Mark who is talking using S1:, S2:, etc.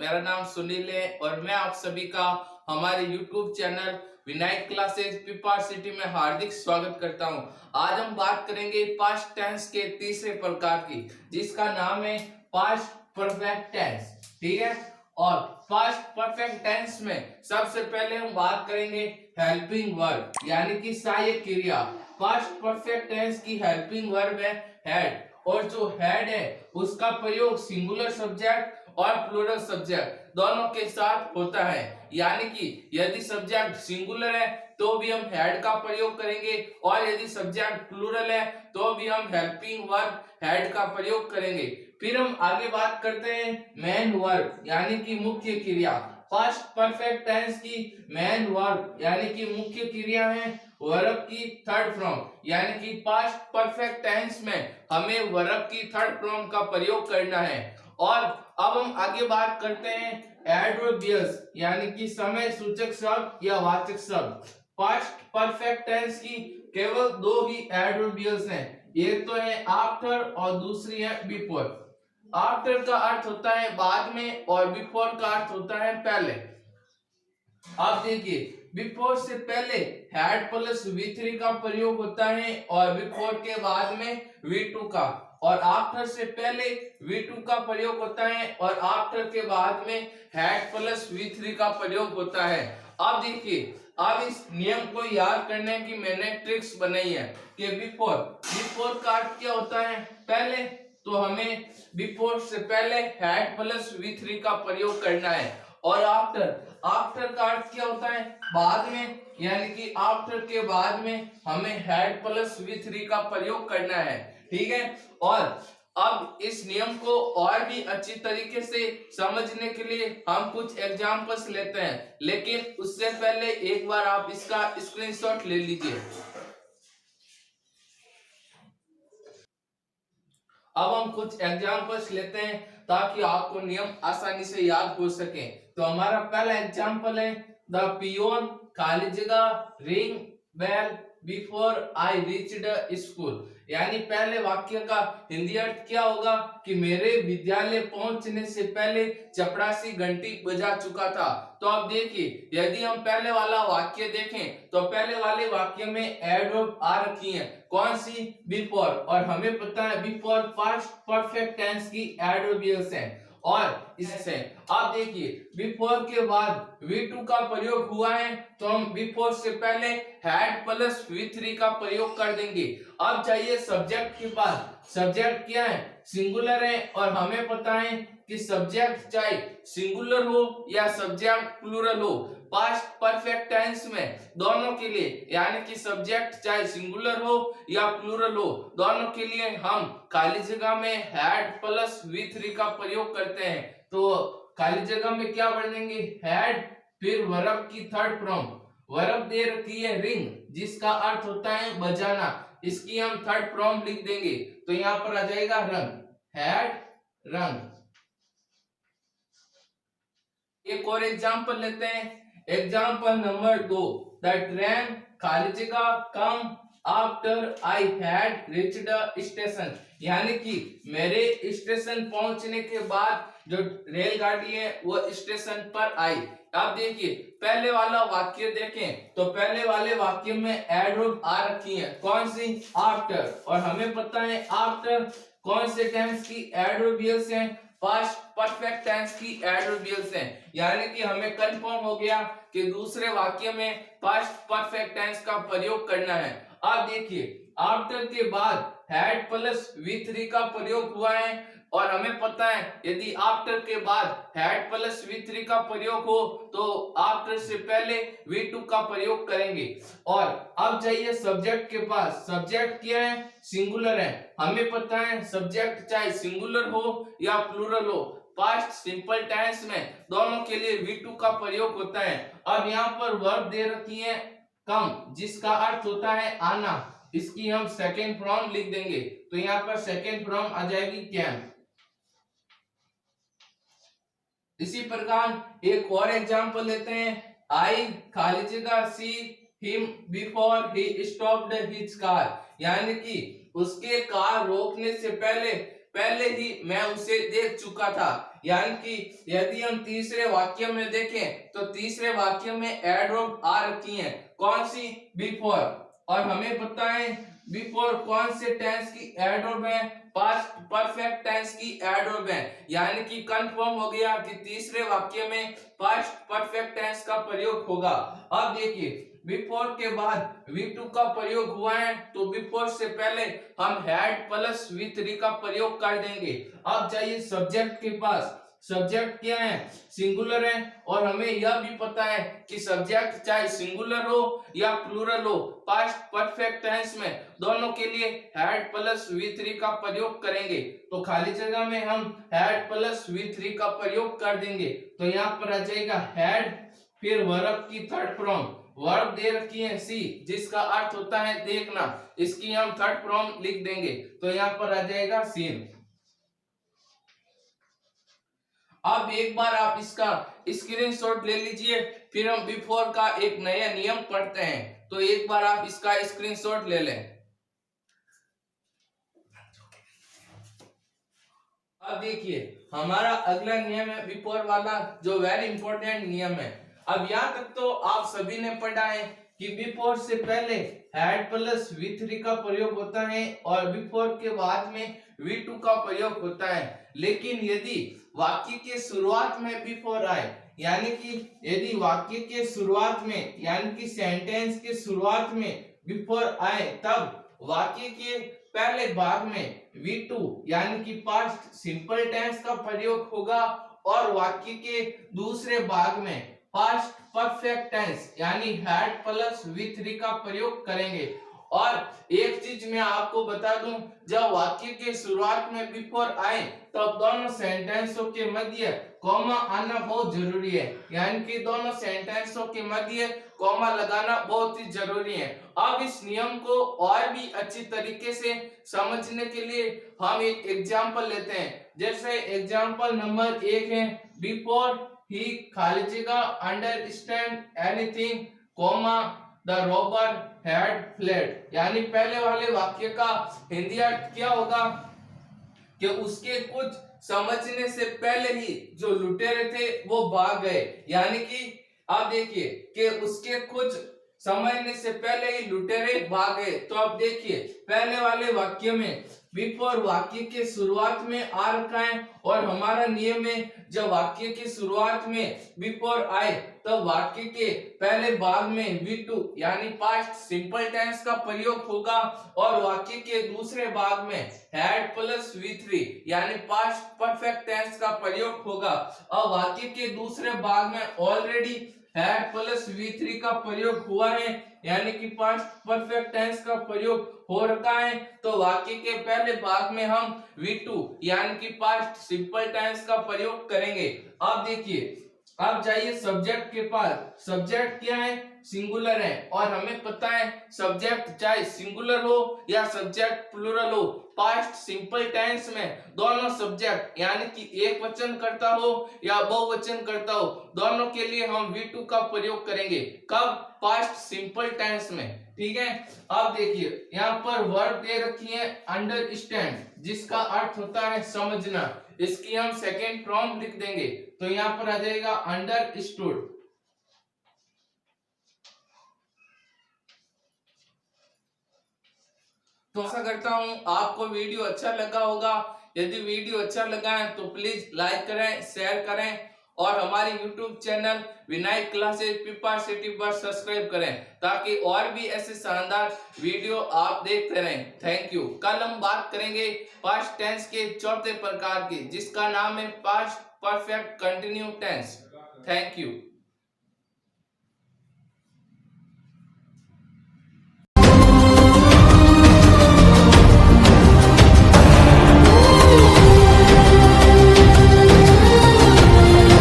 S1: मेरा नाम सुनील है और मैं आप सभी का हमारे YouTube चैनल विनायक क्लासेस पीपा सिटी में हार्दिक स्वागत करता हूं। आज हम बात करेंगे पास्ट टेंस के तीसरे प्रकार की, जिसका नाम है पास्ट परफेक्ट टेंस। ठीक है, और पास्ट परफेक्ट टेंस में सबसे पहले हम बात करेंगे हेल्पिंग वर्ब यानी कि सहायक क्रिया। पास्ट परफेक्ट टेंस की हेल्पिंग वर्ब है हैड, और जो हैड है उसका प्रयोग सिंगुलर सब्जेक्ट और प्लूरल सब्जेक्ट दोनों के साथ होता है। यानी कि यदि सब्जेक्ट सिंगुलर है तो भी हम हैड का प्रयोग करेंगे, और यदि सब्जेक्ट प्लूरल है तो भी हम हेल्पिंग वर्ब हैड का प्रयोग करेंगे। फिर हम आगे बात करते हैं मेन वर्ब यानी कि मुख्य क्रिया। पास्ट परफेक्ट टेंस की मेन वर्ब यानी कि मुख्य क्रिया है वर्ब की थर्ड फॉर्म, यानी कि पास्ट परफेक्ट टेंस में हमें वर्ब की थर्ड फॉर्म का प्रयोग करना है। और अब हम आगे बात करते हैं एडवर्बियस यानी कि समय सूचक शब्द या वाचक शब्द। पास्ट परफेक्ट टेंस की केवल दो ही एडवर्बियस हैं, एक तो है आफ्टर और दूसरी है बिफोर। आफ्टर का अर्थ होता है बाद में और बिफोर का अर्थ होता है पहले। अब देखिए, बिफोर से पहले हैड प्लस V3 का प्रयोग होता है और बिफोर के बाद में V2 का, और आफ्टर से पहले V2 का प्रयोग होता है और आफ्टर के बाद में हैड प्लस V3 का प्रयोग होता है। अब देखिए, अब इस नियम को याद करने की मैंने ट्रिक्स बनाई है कि बिफोर का अर्थ क्या होता है पहले, तो हमें बिफोर से पहले हैड प्लस V3 का प्रयोग करना है। और आफ्टर का अर्थ क्या होता है बाद में, यानी कि आफ्टर के बाद में हमें हैड प्लस V3 का प्रयोग करना है। ठीक है, और अब इस नियम को और भी अच्छी तरीके से समझने के लिए हम कुछ एग्जांपल्स लेते हैं, लेकिन उससे पहले एक बार आप इसका स्क्रीनशॉट ले लीजिए। अब हम कुछ एग्जांपल्स लेते हैं ताकि आपको नियम आसानी से याद हो सके। तो हमारा पहला एग्जांपल है द पियोन खाली जगह ring bell before I reached school. यानी पहले वाक्य का हिंदी अर्थ क्या होगा कि मेरे विद्यालय पहुंचने से पहले चपरासी घंटी बजा चुका था। तो अब देखिए, यदि हम पहले वाला वाक्य देखें तो पहले वाले वाक्य में एडवर्ब आ रखी है, कौन सी, बिफोर, और हमें पता है बिफोर पास्ट परफेक्ट टेंस की एडवर्बियल्स है। और इससे आप देखिए, बिफोर के बाद V2 का प्रयोग हुआ है तो हम बिफोर से पहले हैड प्लस V3 का प्रयोग कर देंगे। अब चाहिए सब्जेक्ट के पास, सब्जेक्ट क्या है, सिंगुलर है, और हमें पता है कि सब्जेक्ट चाहे सिंगुलर हो या सब्जेक्ट प्लूरल हो, पास्ट परफेक्ट टेंस में दोनों के लिए, यानी कि सब्जेक्ट चाहे सिंगुलर हो या प्लूरल हो, दोनों के लिए हम खाली जगह में हैड प्लस V3 का प्रयोग करते हैं। तो खाली जगह में क्या भर देंगे, हैड, फिर वर्ब की थर्ड फॉर्म, वर्ब दे रखी है रिंग जिसका अर्थ होता है बजाना, इसकी हम थर्ड फॉर्म लिख देंगे तो यहां पर आ जाएगा रंग, हैड रंग। एक और एग्जांपल लेते हैं, एग्जांपल नंबर 2, द ट्रेन खाली जगह come after I had reached station. यानी कि मेरे स्टेशन पहुंचने के बाद जो रेलगाड़ी है वो स्टेशन पर आई। अब देखिए, पहले वाला वाक्य देखें तो पहले वाले वाक्य में एडवर्ब आ रखी है, कौन सी, आफ्टर, और हमें पता है आफ्टर कौन से टेंस की एडवर्बियल्स हैं, पास्ट परफेक्ट टेंस की एडवर्बियल्स हैं। यानी कि हमें कंफर्म हो गया कि दूसरे वाक्य में पास्ट परफेक्ट टेंस का प्रयोग करना है। अब देखिए, आफ्टर के बाद हैड प्लस V3 का प्रयोग हुआ है, और हमें पता है यदि आफ्टर के बाद हैड प्लस V3 का प्रयोग हो तो आफ्टर से पहले V2 का प्रयोग करेंगे। और अब चाहिए सब्जेक्ट के पास, सब्जेक्ट क्या है, सिंगुलर है, हमें पता है सब्जेक्ट चाहे सिंगुलर हो या प्लूरल हो, पास्ट सिंपल टेंस में दोनों के लिए V2 का प्रयोग होता है। अब यहाँ पर वर्ब दे रखी है कम जिसका अर्थ होता है आना, इसकी हम सेकेंड फॉर्म लिख देंगे तो यहाँ पर सेकेंड फॉर्म आ जाएगी कैन। इसी प्रकार एक और एग्जांपल लेते हैं, आई खाली जगह see him before he stopped his car. यानी कि उसके कार रोकने से पहले पहले ही मैं उसे देख चुका था। यानी कि यदि हम तीसरे वाक्य में देखें तो तीसरे वाक्य में एडवर्ब आ रखी है, कौन सी? बिफोर। और हमें पता है बिफोर कौन से टेंस की एडवर्ब है? पास्ट परफेक्ट टेंस की एडवर्ब है। यानी कि कंफर्म हो गया कि तीसरे वाक्य में पास्ट परफेक्ट टेंस का प्रयोग होगा। अब देखिए बिफोर के बाद V2 का प्रयोग हुआ है, तो बिफोर से पहले हम हैड प्लस V3 का प्रयोग कर देंगे। अब जाइए सब्जेक्ट के पास। सब्जेक्ट क्या है? सिंगुलर है। और हमें यह भी पता है कि सब्जेक्ट चाहे सिंगुलर हो या प्लूरल हो, पास्ट परफेक्ट टेंस में दोनों के लिए हैड प्लस V3 का प्रयोग करेंगे। तो खाली जगह में हम हैड प्लस V3 का प्रयोग कर देंगे। तो यहाँ पर आ जाएगा हैड, फिर वर्ब की थर्ड फॉर्म, वर्ब दे रखी है सी, जिसका अर्थ होता है देखना, इसकी हम थर्ड फॉर्म लिख देंगे। तो यहाँ पर आ जाएगा सीन। अब एक बार आप इसका स्क्रीनशॉट ले लीजिए, फिर हम बिफोर का एक नया नियम पढ़ते हैं। तो एक बार आप इसका स्क्रीनशॉट ले लें। अब देखिए हमारा अगला नियम है बिफोर वाला, जो वेरी इंपॉर्टेंट नियम है। अब यहाँ तक तो आप सभी ने पढ़ा है कि बिफोर से पहले हैड प्लस V3 का प्रयोग होता है और बिफोर के बाद में V2 का प्रयोग होता है। लेकिन यदि वाक्य के शुरुआत में बिफोर आए, यानी कि यदि वाक्य के शुरुआत में यानी कि सेंटेंस के शुरुआत में बिफोर आए, तब वाक्य के पहले भाग में V2 यानी कि पास्ट सिंपल टेंस का प्रयोग होगा और वाक्य के दूसरे भाग में पास्ट परफेक्ट टेंस यानी हैड प्लस V3 का प्रयोग करेंगे। और एक चीज मैं आपको बता दूं, जब वाक्य के शुरुआत में बिफोर आए तब दोनों सेंटेंसों के मध्य कॉमा आना बहुत जरूरी है। यानी कि दोनों सेंटेंसों के मध्य कॉमा लगाना बहुत ही जरूरी है। अब इस नियम को और भी अच्छी तरीके से समझने के लिए हम एक एग्जांपल लेते हैं। जैसे एग्जांपल नंबर 1 है, बिफोर ही खाली जगह understand anything comma the robber had fled. यानी पहले वाले वाक्य का हिंदी अर्थ क्या होगा कि उसके कुछ समझने से पहले ही जो लुटेरे थे वो भाग गए। यानी कि आप देखिए कि उसके कुछ समझने से पहले ही लुटेरे भाग गए। तो अब देखिए पहले वाले वाक्य में बिफोर वाक्य के शुरुआत में आ रखा है और हमारा नियम है जब वाक्य की शुरुआत में बिफोर आए तब वाक्य के पहले भाग में V2 यानी पास्ट सिंपल टेंस का प्रयोग होगा और वाक्य के दूसरे भाग में हैड प्लस V3 यानी पास्ट परफेक्ट टेंस का प्रयोग होगा। और वाक्य के दूसरे भाग में ऑलरेडी हैड प्लस V3 का प्रयोग हुआ है यानी कि पास्ट परफेक्ट टेंस का प्रयोग हो रखा है। तो वाक्य के पहले भाग में हम V2 यानी कि पास्ट सिंपल टेंस का प्रयोग करेंगे। अब देखिए अब जाइए सब्जेक्ट के पास। सब्जेक्ट क्या है? सिंगुलर है और हमें पता है सब्जेक्ट चाहे सिंगुलर हो या सब्जेक्ट प्लूरल हो, पास्ट सिंपल टेंस में दोनों सब्जेक्ट यानी कि एक वचन करता हो या बहुवचन करता हो, दोनों के लिए हम V2 का प्रयोग करेंगे। कब? पास्ट सिंपल टेंस में। ठीक है। अब देखिए यहाँ पर वर्ब दे रखी है अंडरस्टैंड, जिसका अर्थ होता है समझना। इसकी हम सेकेंड फॉर्म लिख देंगे। तो यहाँ पर आ जाएगा अंडरस्टूड। तो आशा करता हूं आपको वीडियो अच्छा लगा होगा। यदि वीडियो अच्छा लगा है तो प्लीज लाइक करें, शेयर करें और हमारे YouTube चैनल विनायक क्लासेज पीपा सिटी पर सब्सक्राइब करें ताकि और भी ऐसे शानदार वीडियो आप देखते रहें। Thank you. कल हम बात करेंगे पास्ट टेंस के चौथे प्रकार की, जिसका नाम है past perfect continue tense. Thank you.